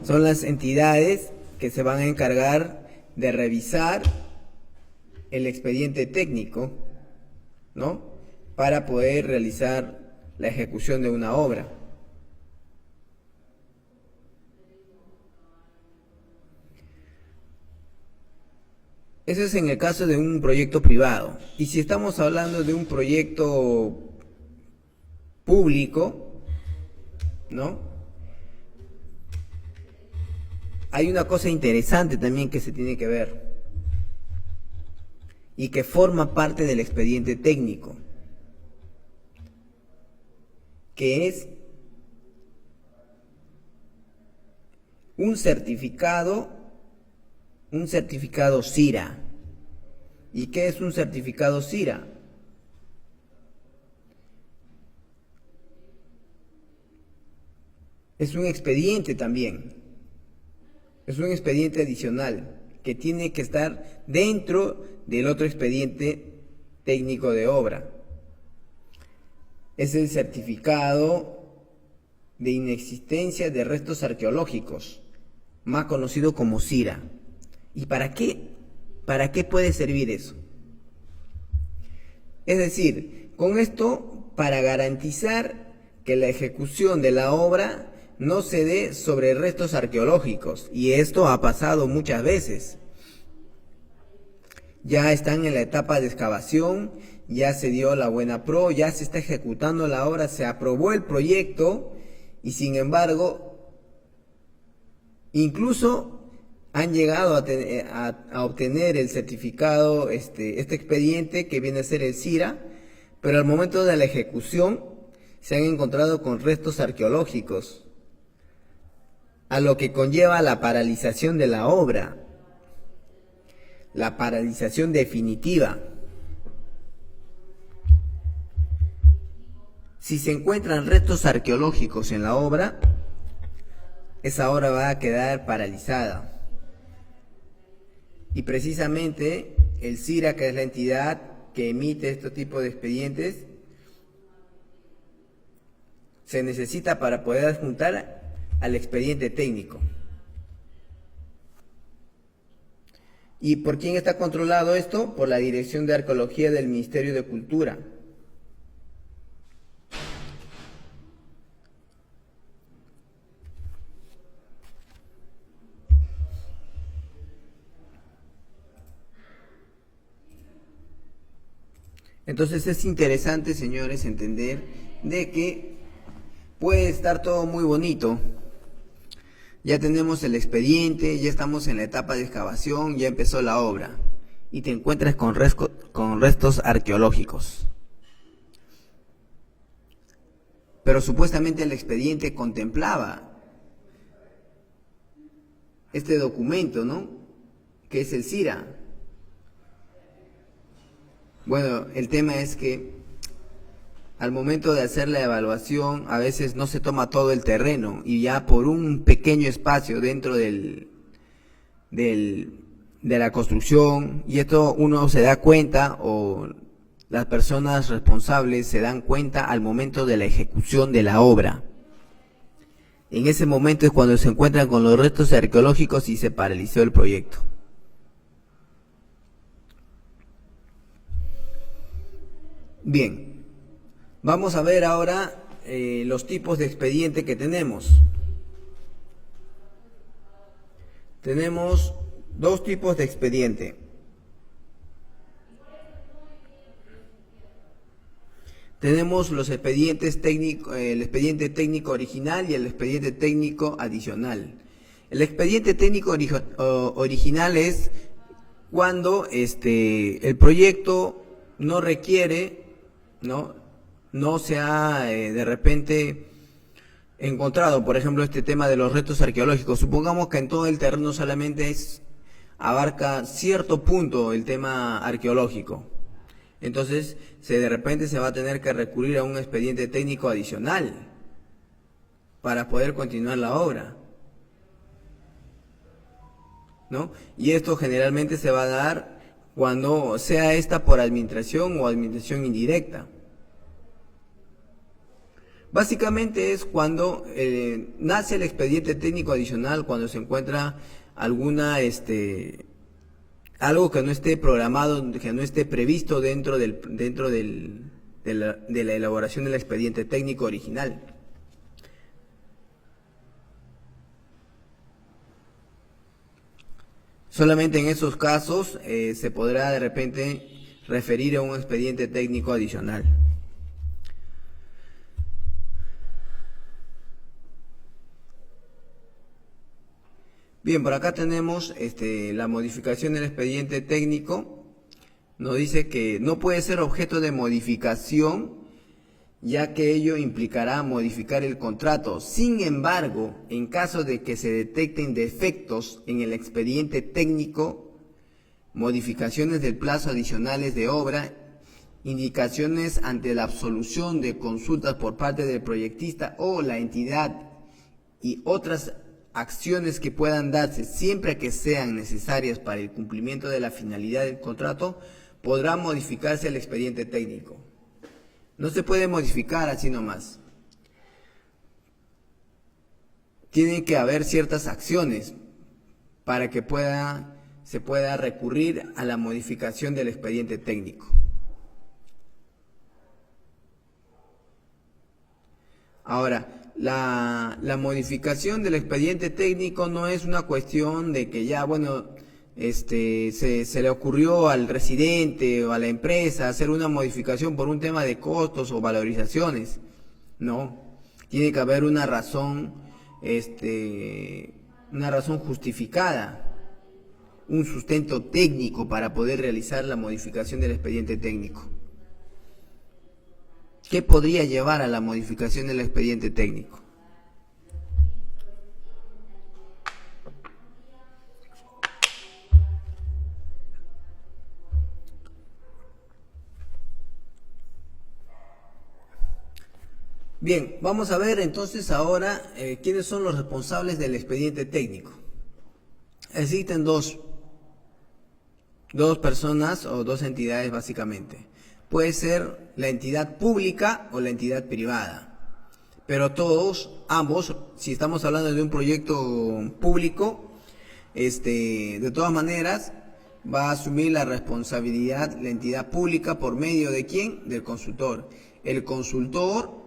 Son las entidades que se van a encargar de revisar el expediente técnico, ¿no?, para poder realizar la ejecución de una obra. Eso es en el caso de un proyecto privado. Y si estamos hablando de un proyecto público, ¿no?, hay una cosa interesante también que se tiene que ver y que forma parte del expediente técnico, que es un certificado CIRA. ¿Y qué es un certificado CIRA? Es un expediente también, es un expediente adicional que tiene que estar dentro del otro expediente técnico de obra. Es el certificado de inexistencia de restos arqueológicos, más conocido como CIRA. ¿Y para qué? ¿Para qué puede servir eso? Es decir, con esto, para garantizar que la ejecución de la obra no se dé sobre restos arqueológicos, y esto ha pasado muchas veces. Ya están en la etapa de excavación, ya se dio la buena pro, ya se está ejecutando la obra, se aprobó el proyecto y sin embargo, incluso han llegado a obtener el certificado, este expediente que viene a ser el CIRA, pero al momento de la ejecución se han encontrado con restos arqueológicos, a lo que conlleva la paralización de la obra. la paralización definitiva. Si se encuentran restos arqueológicos en la obra, esa obra va a quedar paralizada. Y precisamente el CIRA, que es la entidad que emite este tipo de expedientes, se necesita para poder adjuntar al expediente técnico. ¿Y por quién está controlado esto? Por la Dirección de Arqueología del Ministerio de Cultura. Entonces es interesante, señores, entender de que puede estar todo muy bonito. Ya tenemos el expediente, ya estamos en la etapa de excavación, ya empezó la obra y te encuentras con restos arqueológicos. Pero supuestamente el expediente contemplaba este documento, ¿no? Que es el CIRA. Bueno, el tema es que al momento de hacer la evaluación a veces no se toma todo el terreno y ya por un pequeño espacio dentro de la construcción, y esto uno se da cuenta o las personas responsables se dan cuenta al momento de la ejecución de la obra. En ese momento es cuando se encuentran con los restos arqueológicos y se paralizó el proyecto. Bien, vamos a ver ahora los tipos de expediente que tenemos. Tenemos dos tipos de expediente. Tenemos los expedientes técnicos, el expediente técnico original y el expediente técnico adicional. El expediente técnico original es cuando el proyecto no requiere, no se ha de repente encontrado, por ejemplo, este tema de los restos arqueológicos. Supongamos que en todo el terreno solamente abarca cierto punto el tema arqueológico. Entonces, de repente se va a tener que recurrir a un expediente técnico adicional para poder continuar la obra, ¿no? Y esto generalmente se va a dar cuando sea esta por administración o administración indirecta. Básicamente es cuando nace el expediente técnico adicional, cuando se encuentra alguna algo que no esté programado, que no esté previsto dentro de la elaboración del expediente técnico original. Solamente en esos casos se podrá de repente referir a un expediente técnico adicional. Bien, por acá tenemos la modificación del expediente técnico. Nos dice que no puede ser objeto de modificación, ya que ello implicará modificar el contrato. Sin embargo, en caso de que se detecten defectos en el expediente técnico, modificaciones del plazo adicionales de obra, indicaciones ante la absolución de consultas por parte del proyectista o la entidad y otras acciones que puedan darse siempre que sean necesarias para el cumplimiento de la finalidad del contrato, podrá modificarse el expediente técnico. No se puede modificar así nomás. Tiene que haber ciertas acciones para que se pueda recurrir a la modificación del expediente técnico. Ahora, la modificación del expediente técnico no es una cuestión de que ya, bueno, se le ocurrió al residente o a la empresa hacer una modificación por un tema de costos o valorizaciones. No, tiene que haber una razón justificada, un sustento técnico para poder realizar la modificación del expediente técnico. ¿Qué podría llevar a la modificación del expediente técnico? Bien, vamos a ver entonces ahora quiénes son los responsables del expediente técnico. Existen dos personas o dos entidades básicamente. Puede ser la entidad pública o la entidad privada. Pero ambos, si estamos hablando de un proyecto público, de todas maneras va a asumir la responsabilidad la entidad pública por medio de ¿quién? Del consultor. El consultor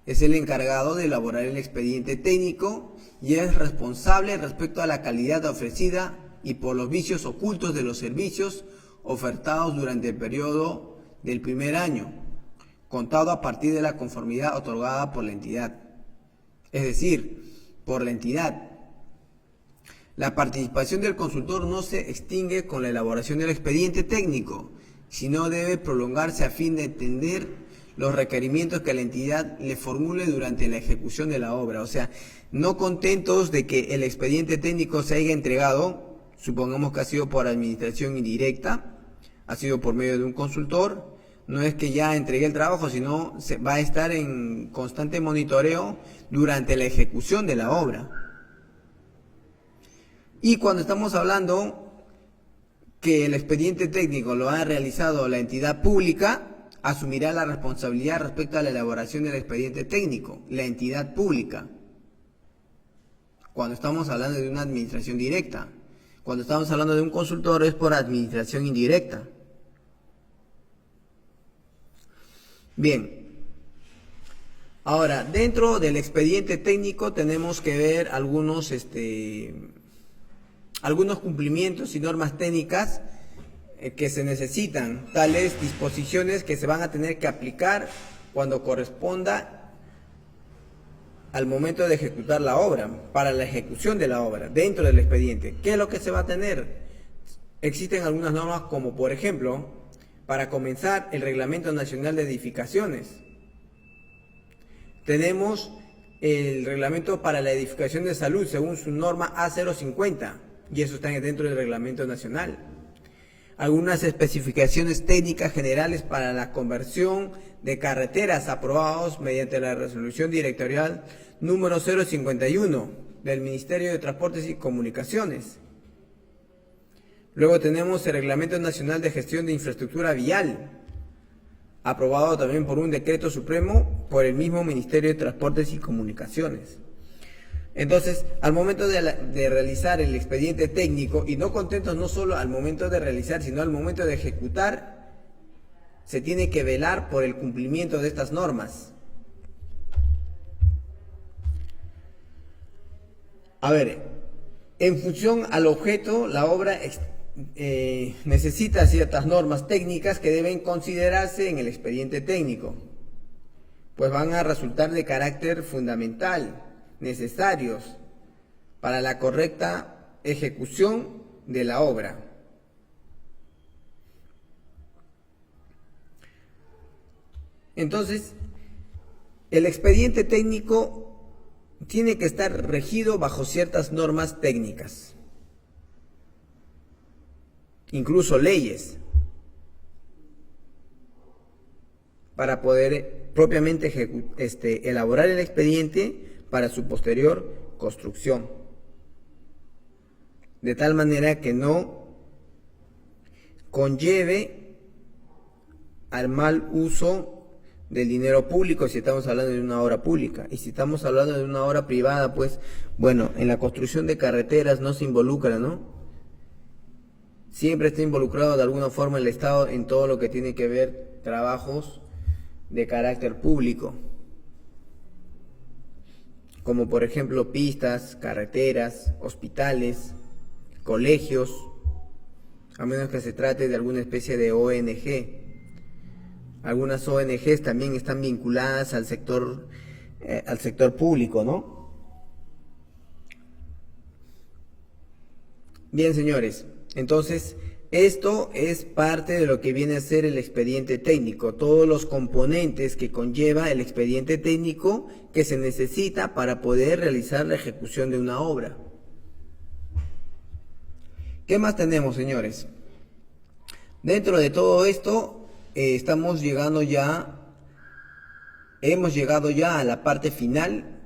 es el encargado de elaborar el expediente técnico y es responsable respecto a la calidad ofrecida y por los vicios ocultos de los servicios ofertados durante el periodo del primer año, contado a partir de la conformidad otorgada por la entidad. Es decir, por la entidad. La participación del consultor no se extingue con la elaboración del expediente técnico, sino debe prolongarse a fin de entender los requerimientos que la entidad le formule durante la ejecución de la obra. O sea, no contentos de que el expediente técnico se haya entregado, supongamos que ha sido por administración indirecta, ha sido por medio de un consultor, no es que ya entregué el trabajo, sino va a estar en constante monitoreo durante la ejecución de la obra. Y cuando estamos hablando que el expediente técnico lo ha realizado la entidad pública, asumirá la responsabilidad respecto a la elaboración del expediente técnico, la entidad pública. Cuando estamos hablando de una administración directa, cuando estamos hablando de un consultor es por administración indirecta. Bien, ahora dentro del expediente técnico tenemos que ver algunos cumplimientos y normas técnicas que se necesitan, tales disposiciones que se van a tener que aplicar cuando corresponda al momento de ejecutar la obra, para la ejecución de la obra, dentro del expediente. ¿Qué es lo que se va a tener? Existen algunas normas como, por ejemplo, para comenzar, el Reglamento Nacional de Edificaciones. Tenemos el Reglamento para la Edificación de Salud, según su norma A050, y eso está dentro del Reglamento Nacional. Algunas especificaciones técnicas generales para la conversión de carreteras aprobados mediante la resolución directorial número 051 del Ministerio de Transportes y Comunicaciones. Luego tenemos el Reglamento Nacional de Gestión de Infraestructura Vial, aprobado también por un decreto supremo por el mismo Ministerio de Transportes y Comunicaciones. Entonces, al momento de realizar el expediente técnico, y no contentos no solo al momento de realizar, sino al momento de ejecutar, se tiene que velar por el cumplimiento de estas normas. A ver, en función al objeto, la obra necesita ciertas normas técnicas que deben considerarse en el expediente técnico, pues van a resultar de carácter fundamental, necesarios para la correcta ejecución de la obra. Entonces, el expediente técnico tiene que estar regido bajo ciertas normas técnicas, incluso leyes, para poder propiamente elaborar el expediente para su posterior construcción, de tal manera que no conlleve al mal uso del dinero público si estamos hablando de una obra pública. Y si estamos hablando de una obra privada, pues bueno, en la construcción de carreteras no se involucra, ¿no? Siempre está involucrado de alguna forma el Estado en todo lo que tiene que ver trabajos de carácter público, como por ejemplo pistas, carreteras, hospitales, colegios, a menos que se trate de alguna especie de ONG. Algunas ONGs también están vinculadas al sector público, ¿no? Bien, señores, entonces esto es parte de lo que viene a ser el expediente técnico, todos los componentes que conlleva el expediente técnico que se necesita para poder realizar la ejecución de una obra. ¿Qué más tenemos, señores? Dentro de todo esto, estamos llegando ya hemos llegado ya a la parte final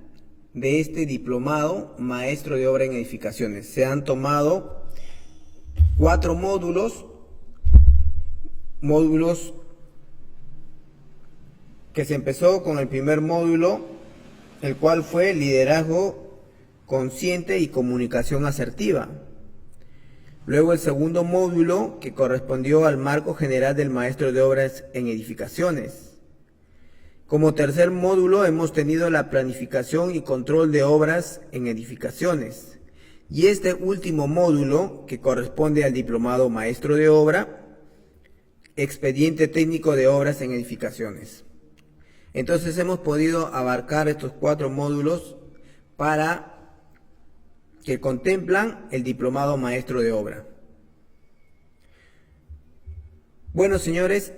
de este diplomado Maestro de Obra en Edificaciones. Se han tomado 4 módulos que se empezó con el primer módulo, el cual fue liderazgo consciente y comunicación asertiva. Luego el segundo módulo, que correspondió al marco general del maestro de obras en edificaciones. Como tercer módulo hemos tenido la planificación y control de obras en edificaciones. Y este último módulo, que corresponde al diplomado maestro de obra, expediente técnico de obras en edificaciones. Entonces hemos podido abarcar estos 4 módulos para que contemplan el diplomado maestro de obra. Bueno, señores,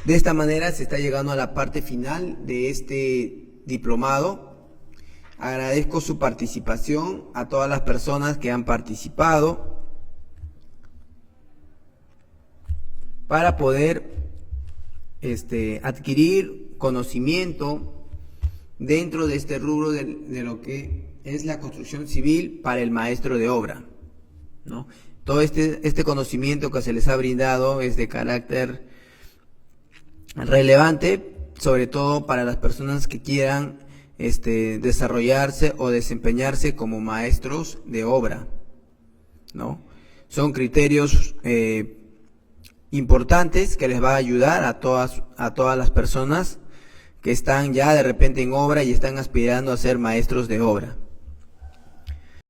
de esta manera se está llegando a la parte final de este diplomado. Agradezco su participación a todas las personas que han participado para poder adquirir conocimiento dentro de este rubro de lo que es la construcción civil para el maestro de obra, ¿no? Todo este conocimiento que se les ha brindado es de carácter relevante, sobre todo para las personas que quieran desarrollarse o desempeñarse como maestros de obra, ¿no? Son criterios importantes que les va a ayudar a todas las personas que están ya de repente en obra y están aspirando a ser maestros de obra.